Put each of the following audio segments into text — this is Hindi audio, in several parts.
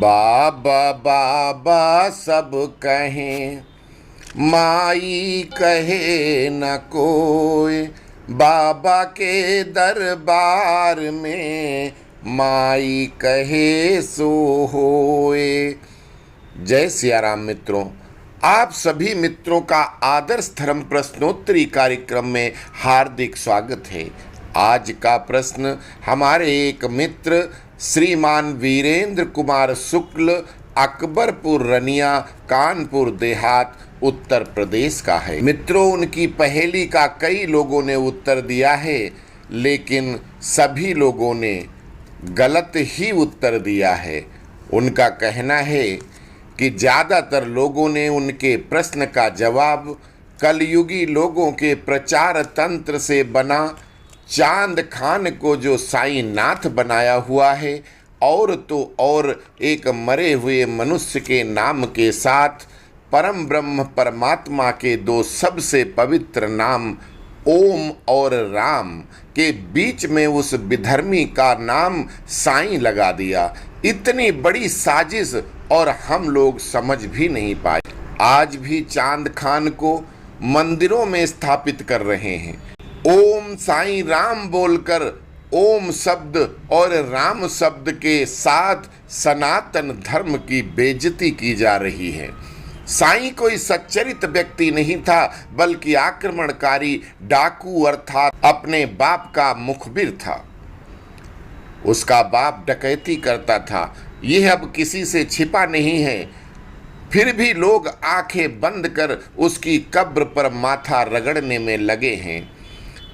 बाबा बाबा सब कहें, माई कहे न कोई, बाबा के दरबार में माई कहे सो होए। जय सियाराम मित्रों, आप सभी मित्रों का आदर्श धर्म प्रश्नोत्तरी कार्यक्रम में हार्दिक स्वागत है। आज का प्रश्न हमारे एक मित्र श्रीमान वीरेंद्र कुमार शुक्ल, अकबरपुर रनिया, कानपुर देहात, उत्तर प्रदेश का है। मित्रों, उनकी पहेली का कई लोगों ने उत्तर दिया है, लेकिन सभी लोगों ने गलत ही उत्तर दिया है। उनका कहना है कि ज़्यादातर लोगों ने उनके प्रश्न का जवाब कलयुगी लोगों के प्रचार तंत्र से बना चांद खान को जो साईं नाथ बनाया हुआ है, और तो और एक मरे हुए मनुष्य के नाम के साथ परम ब्रह्म परमात्मा के दो सबसे पवित्र नाम ओम और राम के बीच में उस विधर्मी का नाम साईं लगा दिया। इतनी बड़ी साजिश और हम लोग समझ भी नहीं पाए। आज भी चांद खान को मंदिरों में स्थापित कर रहे हैं। ओम साईं राम बोलकर ओम शब्द और राम शब्द के साथ सनातन धर्म की बेइज्जती की जा रही है। साईं कोई सच्चरित व्यक्ति नहीं था, बल्कि आक्रमणकारी डाकू अर्थात अपने बाप का मुखबिर था। उसका बाप डकैती करता था, यह अब किसी से छिपा नहीं है। फिर भी लोग आंखें बंद कर उसकी कब्र पर माथा रगड़ने में लगे हैं।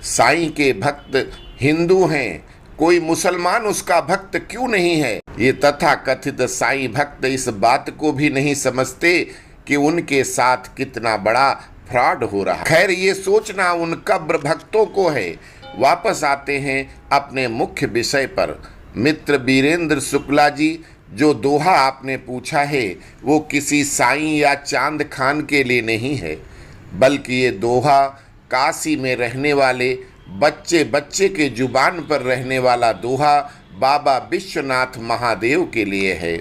साईं के भक्त हिंदू हैं, कोई मुसलमान उसका भक्त क्यों नहीं है? ये तथाकथित साईं भक्त इस बात को भी नहीं समझते कि उनके साथ कितना बड़ा फ्रॉड हो रहा है। खैर, ये सोचना उन कब्र भक्तों को है। वापस आते हैं अपने मुख्य विषय पर। मित्र वीरेंद्र शुक्ला जी, जो दोहा आपने पूछा है वो किसी साईं या चांद खान के लिए नहीं है, बल्कि ये दोहा काशी में रहने वाले बच्चे बच्चे के जुबान पर रहने वाला दोहा बाबा विश्वनाथ महादेव के लिए है।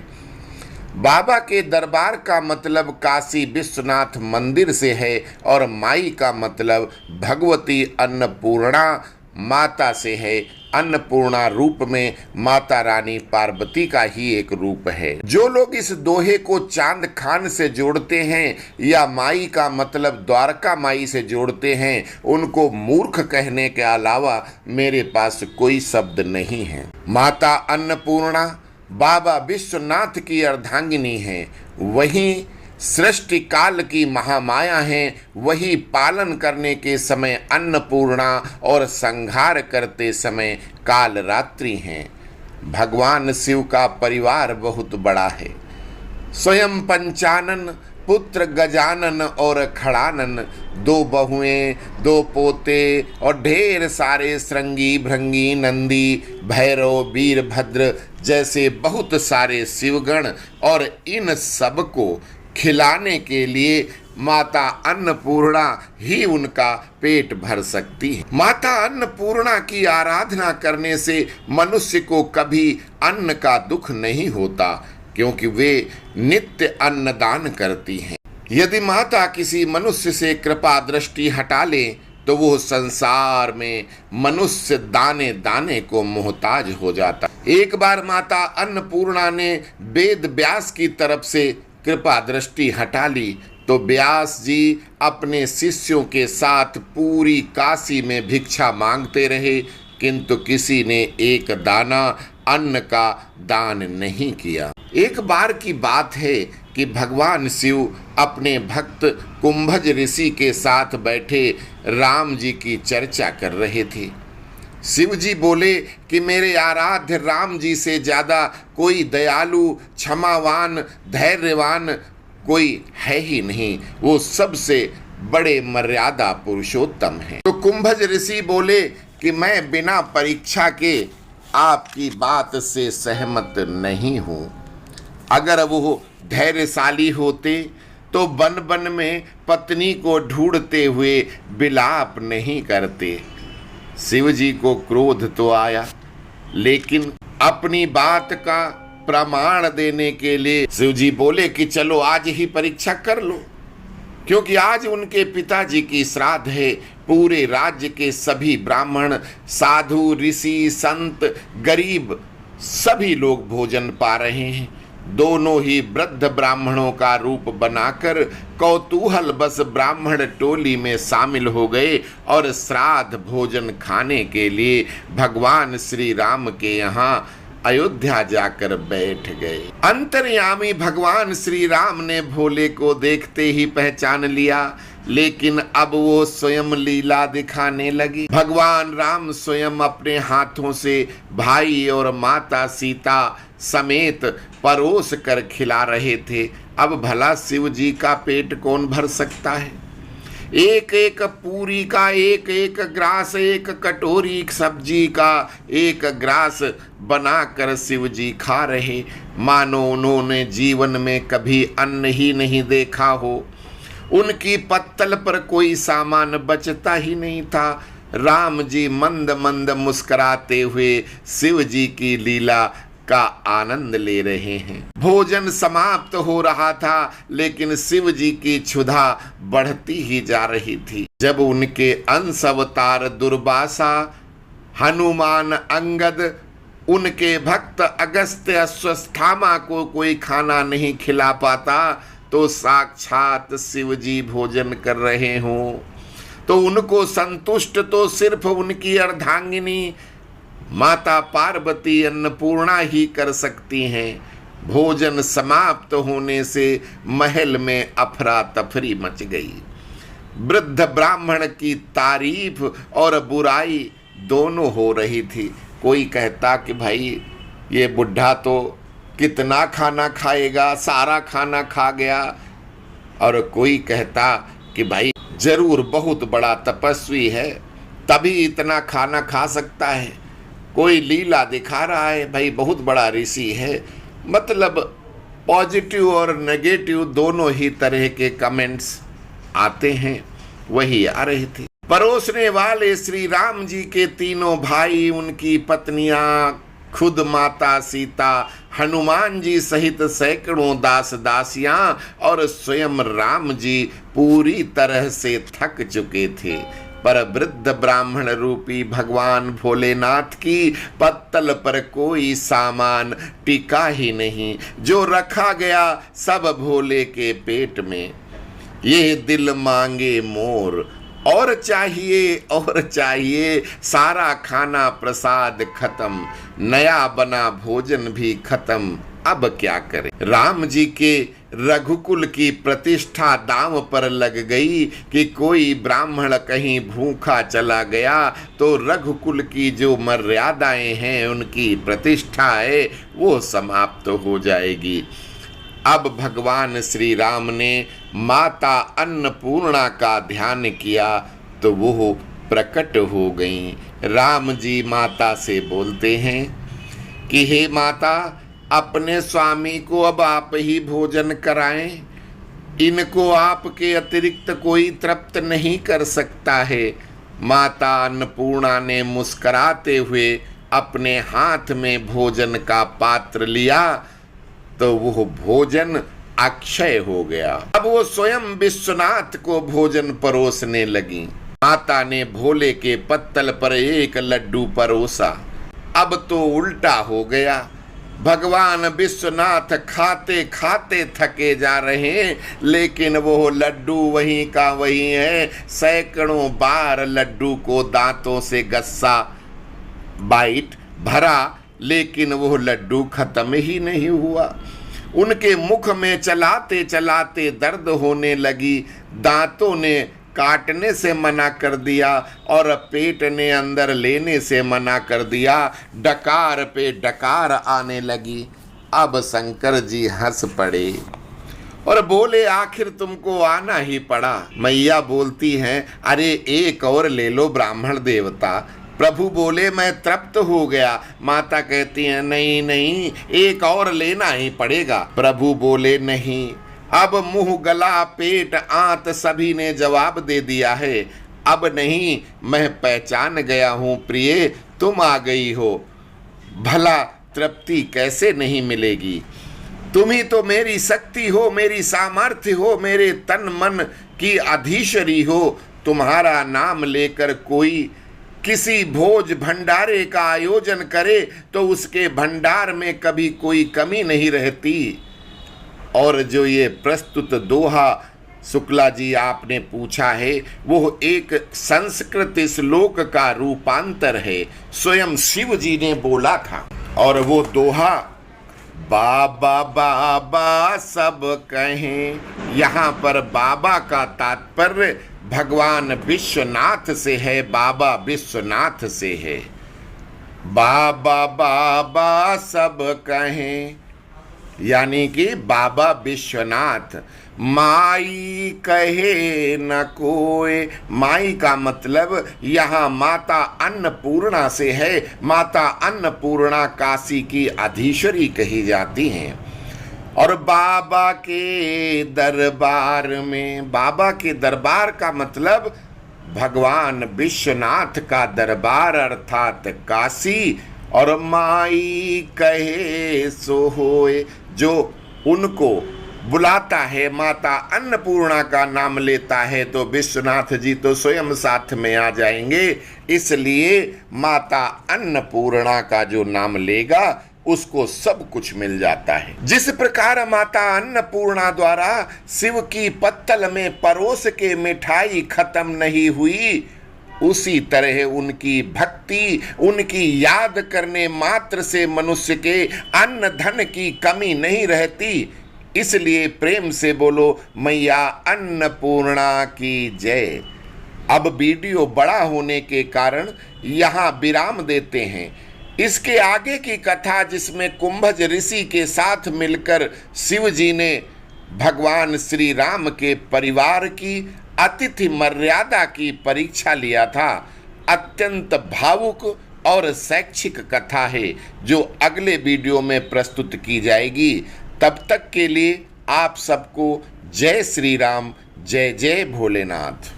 बाबा के दरबार का मतलब काशी विश्वनाथ मंदिर से है और माई का मतलब भगवती अन्नपूर्णा माता से है। अन्नपूर्णा रूप में माता रानी पार्वती का ही एक रूप है। जो लोग इस दोहे को चांद खान से जोड़ते हैं या माई का मतलब द्वारका माई से जोड़ते हैं, उनको मूर्ख कहने के अलावा मेरे पास कोई शब्द नहीं है। माता अन्नपूर्णा बाबा विश्वनाथ की अर्धांगिनी है, वही सृष्टि काल की महामाया हैं, वही पालन करने के समय अन्नपूर्णा और संहार करते समय काल रात्रि हैं। भगवान शिव का परिवार बहुत बड़ा है। स्वयं पंचानन, पुत्र गजानन और खड़ानन, दो बहुएं, दो पोते और ढेर सारे श्रृंगी भृंगी नंदी भैरव वीरभद्र जैसे बहुत सारे शिवगण, और इन सब को खिलाने के लिए माता अन्नपूर्णा ही उनका पेट भर सकती है। माता अन्नपूर्णा की आराधना करने से मनुष्य को कभी अन्न का दुख नहीं होता, क्योंकि वे नित्य अन्नदान करती हैं। यदि माता किसी मनुष्य से कृपा दृष्टि हटा ले तो वो संसार में मनुष्य दाने दाने को मोहताज हो जाता। एक बार माता अन्नपूर्णा ने वेद व्यास की तरफ से कृपा दृष्टि हटा ली तो व्यास जी अपने शिष्यों के साथ पूरी काशी में भिक्षा मांगते रहे, किंतु किसी ने एक दाना अन्न का दान नहीं किया। एक बार की बात है कि भगवान शिव अपने भक्त कुंभज ऋषि के साथ बैठे राम जी की चर्चा कर रहे थे। शिव जी बोले कि मेरे आराध्य राम जी से ज़्यादा कोई दयालु, क्षमावान, धैर्यवान कोई है ही नहीं, वो सबसे बड़े मर्यादा पुरुषोत्तम हैं। तो कुंभज ऋषि बोले कि मैं बिना परीक्षा के आपकी बात से सहमत नहीं हूँ। अगर वो धैर्यशाली होते तो वन वन में पत्नी को ढूंढते हुए विलाप नहीं करते। शिव जी को क्रोध तो आया, लेकिन अपनी बात का प्रमाण देने के लिए शिव जी बोले कि चलो आज ही परीक्षा कर लो, क्योंकि आज उनके पिताजी की श्राद्ध है। पूरे राज्य के सभी ब्राह्मण, साधु, ऋषि, संत, गरीब सभी लोग भोजन पा रहे हैं। दोनों ही वृद्ध ब्राह्मणों का रूप बनाकर कौतूहल बस ब्राह्मण टोली में शामिल हो गए और श्राद्ध भोजन खाने के लिए भगवान श्री राम के यहाँ अयोध्या जाकर बैठ गए। अंतर्यामी भगवान श्री राम ने भोले को देखते ही पहचान लिया, लेकिन अब वो स्वयं लीला दिखाने लगी। भगवान राम स्वयं अपने हाथों से भाई और माता सीता समेत परोस कर खिला रहे थे। अब भला शिव जी का पेट कौन भर सकता है? एक एक पूरी का एक एक ग्रास, एक कटोरी सब्जी का एक ग्रास बनाकर शिव जी खा रहे, मानो उन्होंने जीवन में कभी अन्न ही नहीं देखा हो। उनकी पत्तल पर कोई सामान बचता ही नहीं था। राम जी मंद मंद मुस्कुराते हुए शिव जी की लीला का आनंद ले रहे हैं। भोजन समाप्त हो रहा था, लेकिन शिव जी की क्षुधा बढ़ती ही जा रही थी। जब उनके अंश अवतार दुर्वासा, हनुमान, अंगद, उनके भक्त अगस्त्य, अश्वत्थामा को कोई खाना नहीं खिला पाता, तो साक्षात शिव जी भोजन कर रहे हों तो उनको संतुष्ट तो सिर्फ उनकी अर्धांगिनी माता पार्वती अन्नपूर्णा ही कर सकती हैं। भोजन समाप्त होने से महल में अफरा तफरी मच गई। वृद्ध ब्राह्मण की तारीफ और बुराई दोनों हो रही थी। कोई कहता कि भाई ये बुढ़ा तो कितना खाना खाएगा, सारा खाना खा गया, और कोई कहता कि भाई जरूर बहुत बड़ा तपस्वी है तभी इतना खाना खा सकता है, कोई लीला दिखा रहा है, भाई बहुत बड़ा ऋषि है। मतलब पॉजिटिव और नेगेटिव दोनों ही तरह के कमेंट्स आते हैं, वही आ रहे थे। परोसने वाले श्री राम जी के तीनों भाई, उनकी पत्नियां, खुद माता सीता, हनुमान जी सहित सैकड़ों दास दासियां और स्वयं राम जी पूरी तरह से थक चुके थे। पर वृद्ध ब्राह्मण रूपी भगवान भोलेनाथ की पत्तल पर कोई सामान टिका ही नहीं। जो रखा गया सब भोले के पेट में। ये दिल मांगे मोर, और चाहिए, सारा खाना प्रसाद खत्म, नया बना भोजन भी खत्म, अब क्या करें। राम जी के रघुकुल की प्रतिष्ठा दांव पर लग गई कि कोई ब्राह्मण कहीं भूखा चला गया तो रघुकुल की जो मर्यादाएं हैं, उनकी प्रतिष्ठा है, वो समाप्त हो जाएगी। अब भगवान श्री राम ने माता अन्नपूर्णा का ध्यान किया तो वो प्रकट हो गईं। राम जी माता से बोलते हैं कि हे माता, अपने स्वामी को अब आप ही भोजन कराएं, इनको आपके अतिरिक्त कोई तृप्त नहीं कर सकता है। माता अन्नपूर्णा ने मुस्कुराते हुए अपने हाथ में भोजन का पात्र लिया तो वो भोजन अक्षय हो गया। अब वो स्वयं विश्वनाथ को भोजन परोसने लगी। माता ने भोले के पत्तल पर एक लड्डू परोसा। अब तो उल्टा हो गया। भगवान विश्वनाथ खाते खाते थके जा रहे हैं, लेकिन वो लड्डू वहीं का वहीं है। सैकड़ों बार लड्डू को दांतों से गस्सा, बाइट भरा, लेकिन वो लड्डू खत्म ही नहीं हुआ। उनके मुख में चलाते चलाते दर्द होने लगी। दांतों ने काटने से मना कर दिया और पेट ने अंदर लेने से मना कर दिया। डकार पे डकार आने लगी। अब शंकर जी हंस पड़े और बोले, आखिर तुमको आना ही पड़ा। मैया बोलती हैं, अरे एक और ले लो ब्राह्मण देवता। प्रभु बोले, मैं तृप्त हो गया। माता कहती है, नहीं नहीं, एक और लेना ही पड़ेगा। प्रभु बोले, नहीं, अब मुंह गला पेट आंत सभी ने जवाब दे दिया है। अब नहीं मैं पहचान गया हूं प्रिय, तुम आ गई हो, भला तृप्ति कैसे नहीं मिलेगी। तुम ही तो मेरी शक्ति हो, मेरी सामर्थ्य हो, मेरे तन मन की अधीश्वरी हो। तुम्हारा नाम लेकर कोई किसी भोज भंडारे का आयोजन करे तो उसके भंडार में कभी कोई कमी नहीं रहती। और जो ये प्रस्तुत दोहा शुक्ला जी आपने पूछा है, वो एक संस्कृत श्लोक का रूपांतर है, स्वयं शिव जी ने बोला था। और वो दोहा बाबा बाबा सब कहें, यहाँ पर बाबा का तात्पर्य भगवान विश्वनाथ से है, बाबा विश्वनाथ से है। बाबा बाबा सब कहें यानी कि बाबा विश्वनाथ। माई कहे न कोई, माई का मतलब यहाँ माता अन्नपूर्णा से है। माता अन्नपूर्णा काशी की अधीश्वरी कही जाती हैं। और बाबा के दरबार में, बाबा के दरबार का मतलब भगवान विश्वनाथ का दरबार अर्थात काशी। और माई कहे सो होए, जो उनको बुलाता है, माता अन्नपूर्णा का नाम लेता है तो विश्वनाथ जी तो स्वयं साथ में आ जाएंगे। इसलिए माता अन्नपूर्णा का जो नाम लेगा उसको सब कुछ मिल जाता है। जिस प्रकार माता अन्नपूर्णा द्वारा शिव की पत्तल में परोस के मिठाई खत्म नहीं हुई, उसी तरह उनकी भक्ति, उनकी याद करने मात्र से मनुष्य के अन्न धन की कमी नहीं रहती। इसलिए प्रेम से बोलो मैया अन्नपूर्णा की जय। अब वीडियो बड़ा होने के कारण यहाँ विराम देते हैं। इसके आगे की कथा, जिसमें कुंभज ऋषि के साथ मिलकर शिव जी ने भगवान श्री राम के परिवार की अतिथि मर्यादा की परीक्षा लिया था, अत्यंत भावुक और शैक्षिक कथा है जो अगले वीडियो में प्रस्तुत की जाएगी। तब तक के लिए आप सबको जय श्री राम, जय जय भोलेनाथ।